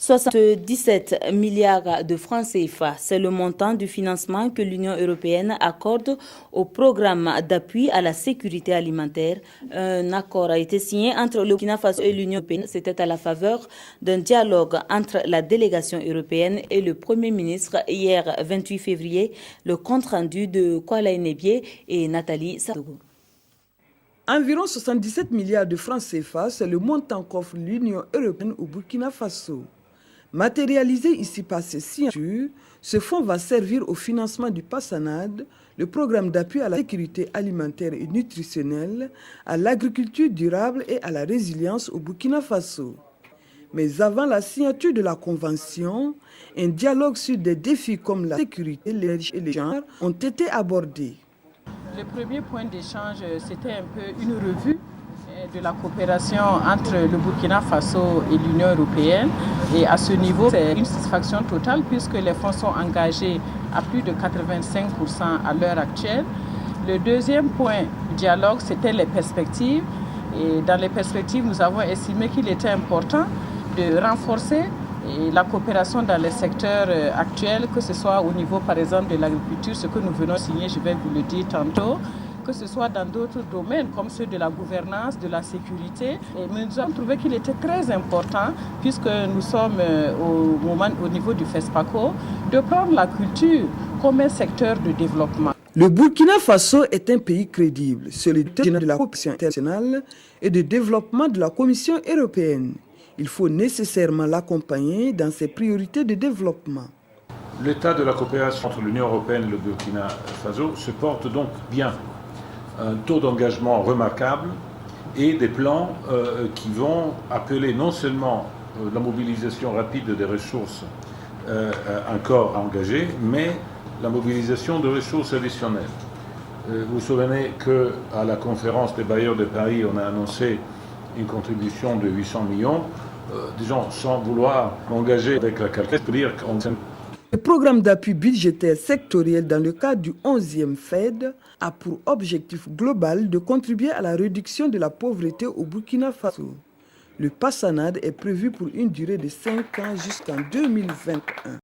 77 milliards de francs CFA, c'est le montant du financement que l'Union européenne accorde au programme d'appui à la sécurité alimentaire. Un accord a été signé entre le Burkina Faso et l'Union européenne. C'était à la faveur d'un dialogue entre la délégation européenne et le Premier ministre hier 28 février. Le compte-rendu de Kwala Enebie et Nathalie Sadogo. Environ 77 milliards de francs CFA, c'est le montant qu'offre l'Union européenne au Burkina Faso. Matérialisé ici par ces signatures, ce fonds va servir au financement du PASANAD, le programme d'appui à la sécurité alimentaire et nutritionnelle, à l'agriculture durable et à la résilience au Burkina Faso. Mais avant la signature de la convention, un dialogue sur des défis comme la sécurité, l'énergie et les genres ont été abordés. Le premier point d'échange, c'était un peu une revue de la coopération entre le Burkina Faso et l'Union européenne. Et à ce niveau, c'est une satisfaction totale puisque les fonds sont engagés à plus de 85% à l'heure actuelle. Le deuxième point du dialogue, c'était les perspectives. Et dans les perspectives, nous avons estimé qu'il était important de renforcer la coopération dans les secteurs actuels, que ce soit au niveau par exemple de l'agriculture, ce que nous venons signer, je vais vous le dire tantôt, que ce soit dans d'autres domaines comme ceux de la gouvernance, de la sécurité. Mais nous avons trouvé qu'il était très important, puisque nous sommes au niveau du FESPACO, de prendre la culture comme un secteur de développement. Le Burkina Faso est un pays crédible sur le terrain de la coopération internationale et de développement de la Commission européenne. Il faut nécessairement l'accompagner dans ses priorités de développement. L'état de la coopération entre l'Union européenne et le Burkina Faso se porte donc bien. Un taux d'engagement remarquable et des plans qui vont appeler non seulement la mobilisation rapide des ressources encore à engager, mais la mobilisation de ressources additionnelles. Vous vous souvenez qu'à la conférence des bailleurs de Paris, on a annoncé une contribution de 800 millions. Disons, sans vouloir m'engager avec la calculette, je peux dire qu'on... Le programme d'appui budgétaire sectoriel dans le cadre du 11e FED a pour objectif global de contribuer à la réduction de la pauvreté au Burkina Faso. Le PASANAD est prévu pour une durée de 5 ans jusqu'en 2021.